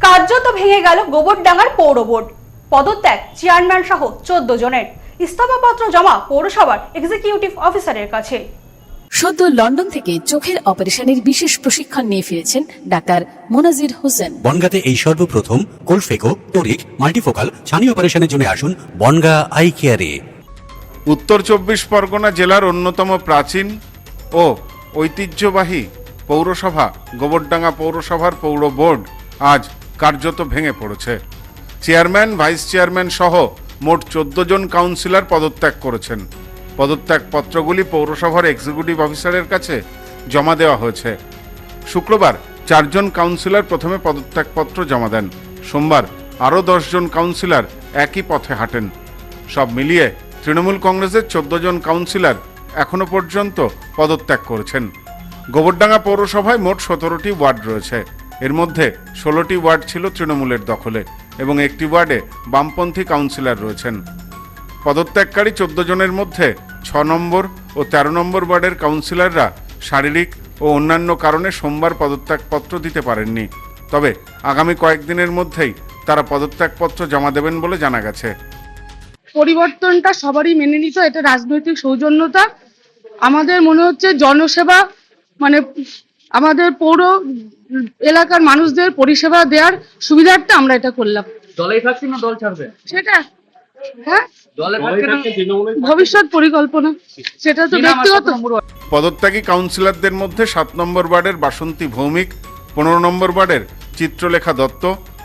কার্যত ভেঙে গেল গোবরডাঙ্গার পৌর বোর্ড। পদত্যাগ চেয়ারম্যান সহ 14 জনের। ইস্তফাপত্র জমা পৌরসভার এক্সিকিউটিভ অফিসারের কাছে। সদ্য লন্ডন থেকে চোখের অপারেশনের বিশেষ প্রশিক্ষণ নিয়ে ফিরেছেন ডাক্তার মোনাজির হোসেন। বনগাঁতে এই সর্বপ্রথম কোলফেকো, টোরিক, মাল্টিফোকাল ছানি অপারেশনের জন্য আসুন বনগাঁ আই কেয়ারে। উত্তর 24 পরগনা জেলার অন্যতম প্রাচীন ও ঐতিহ্যবাহী পৌরসভা গোবরডাঙ্গা পৌরসভার পৌর বোর্ড আজ কার্যত ভেঙে পড়েছে। চেয়ারম্যান, ভাইস চেয়ারম্যান সহ মোট 14 জন কাউন্সিলর পদত্যাগ করেছেন। পদত্যাগ পত্রগুলি পৌরসভার এক্সিকিউটিভ অফিসারের কাছে জমা দেওয়া হয়েছে। শুক্রবার 4 জন কাউন্সিলর প্রথমে পদত্যাগপত্র জমা দেন। সোমবার আরও 10 জন কাউন্সিলর একই পথে হাঁটেন। সব মিলিয়ে তৃণমূল কংগ্রেসের 14 জন কাউন্সিলর এখনো পর্যন্ত পদত্যাগ করেছেন। গোবরডাঙ্গা পৌরসভায় মোট 17টি ওয়ার্ড রয়েছে। এর মধ্যে 16টি ওয়ার্ড ছিল তৃণমূলের দখলে এবং একটি ওয়ার্ডে বামপন্থী কাউন্সিলর রয়েছেন। পদত্যাগকারী 14 জনের মধ্যে 6 নম্বর ও 13 নম্বর ওয়ার্ডের কাউন্সিলররা শারীরিক ও অন্যান্য কারণে সোমবার পদত্যাগপত্র দিতে পারেননি। তবে আগামী কয়েকদিনের মধ্যেই তারা পদত্যাগপত্র জমা দেবেন বলে জানা গেছে। পরিবর্তনটা সবারই মেনে নিত, এটা রাজনৈতিক সৌজন্যতা। আমাদের মনে হচ্ছে জনসেবা মানে আমাদের পৌর এলাকার মানুষদের পরিষেবা দেওয়ার সুবিধার্থে আমরা এটা করলাম। দলেই থাকছি না দল ছাড়বে সেটা হ্যাঁ দলে থাকছে না ভবিষ্যৎ পরিকল্পনা, সেটা তো ব্যক্তিগত। পদত্যাগী কাউন্সিলরদের মধ্যে 7 নম্বর ওয়ার্ডের বাসন্তী ভৌমিক, 15 নম্বর ওয়ার্ডের চিত্রলেখা দত্ত,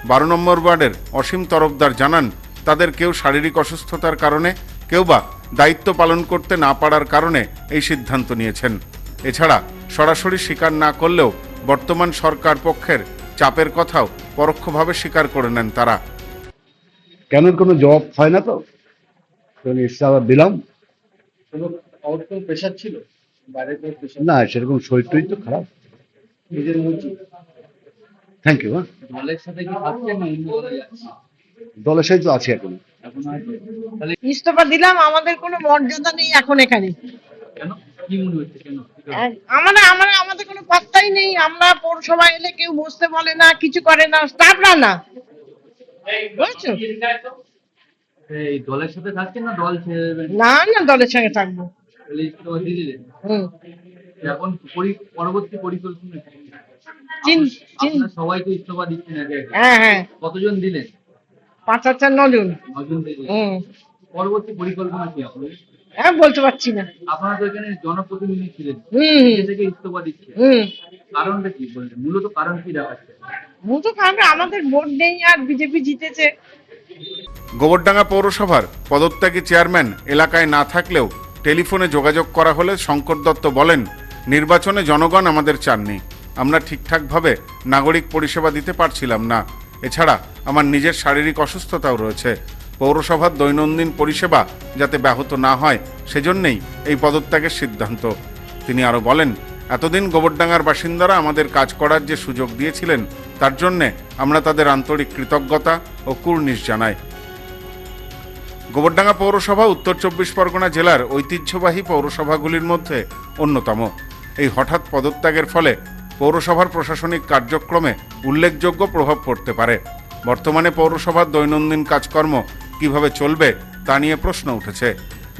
12 নম্বর ওয়ার্ডের অসীম তরফদার জানান তাদের কেউ শারীরিক অসুস্থতার কারণে, কেউ বা দায়িত্ব পালন করতে না পারার কারণে এই সিদ্ধান্ত নিয়েছেন। এছাড়া সরাসরি স্বীকার না করলেও বর্তমান সরকার পক্ষের চাপের কথাও পরোক্ষভাবে স্বীকার করে নেন তারা। কেন কোনো জবাব হয় না, তো ইস্তফা দিলাম। প্রেশার ছিল বাইরে কোনো প্রেশার না, সেরকম শরীরটাই তো খারাপ। নিজের মর্জি। Thank you. দলের সাথে কি থাকছেন না অন্য দলে যাচ্ছেন? দলের সাথে তো আছি এখন। এখন আছে তাহলে ইস্তফা দিলাম, আমাদের কোনো মর্যাদা নেই এখন এখানে। কেন কি মনে হচ্ছে কেন আমাদের কোনো পাত্তাই নেই। আমরা পৌরসভা এলে কেউ বসতে বলে না, কিছু করে না, স্টাফরা না, বুঝছো? এই দলের সাথে থাকছেন না দল ছেড়ে দেবেন? না না, দলের সঙ্গে থাকবো। তাহলে ইস্তফা দিয়ে দিলেন। এখন পরবর্তী পরিকল্পনা কি? আপনারা সবাই তো ইস্তফা দিচ্ছেন আগে আগে। হ্যাঁ, কতজন দিলেন? 5-9 জন। 9 জন দিলেন। পরবর্তী পরিকল্পনা কি আপনাদের? হ্যাঁ, বলতে পারছি না। আপনারা তো এখানে জনপ্রতিনিধি ছিলেন, নিজে থেকে ইস্তফা দিচ্ছেন, কারণটা কি বললেন? মূলত কারণ কি দেখাচ্ছে? আমাদের ভোট নেই আর বিজেপি জিতেছে। গোবরডাঙ্গা পৌরসভার পদত্যাগী চেয়ারম্যান এলাকায় না থাকলেও টেলিফোনে যোগাযোগ করা হলে শঙ্কর দত্ত বলেন, নির্বাচনে জনগণ আমাদের চাননি, আমরা ঠিকঠাকভাবে নাগরিক পরিষেবা দিতে পারছিলাম না। এছাড়া আমার নিজের শারীরিক অসুস্থতাও রয়েছে। পৌরসভার দৈনন্দিন পরিষেবা যাতে ব্যাহত না হয় সেজন্যই এই পদত্যাগের সিদ্ধান্ত। তিনি আরও বলেন, এতদিন গোবরডাঙ্গার বাসিন্দারা আমাদের কাজ করার যে সুযোগ দিয়েছিলেন তার জন্যে আমরা তাদের আন্তরিক কৃতজ্ঞতা ও কুর্নিশ জানাই। গোবরডাঙ্গা পৌরসভা উত্তর 24 পরগনা জেলার ঐতিহ্যবাহী পৌরসভাগুলির মধ্যে অন্যতম। এই হঠাৎ পদত্যাগের ফলে পৌরসভার প্রশাসনিক কার্যক্রমে উল্লেখযোগ্য প্রভাব পড়তে পারে। বর্তমানে পৌরসভার দৈনন্দিন কাজকর্ম কিভাবে চলবে তা নিয়ে প্রশ্ন উঠেছে।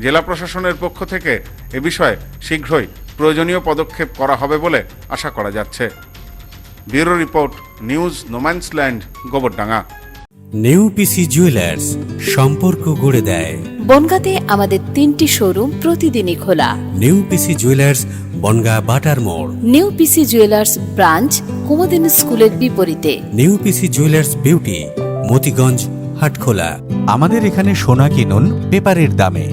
জেলা প্রশাসনের পক্ষ থেকে এ বিষয়ে শীঘ্রই প্রয়োজনীয় পদক্ষেপ করা হবে বলে আশা করা যাচ্ছে। Bureau report, news no man's land, Gobardanga. New PC jewellers, সম্পর্ক গড়ে দেয়। বনগাঁতে আমাদের 3টি শোরুম প্রতিদিনই খোলা। নিউ পিসি জুয়েলার্স, বনগাঁ বাটার মোড়। New PC jewellers branch Kumudini স্কুলের বিপরীতে। New PC jewellers beauty, Motiganj, Hatkhola. আমাদের এখানে সোনা কিনুন পেপারের দামে।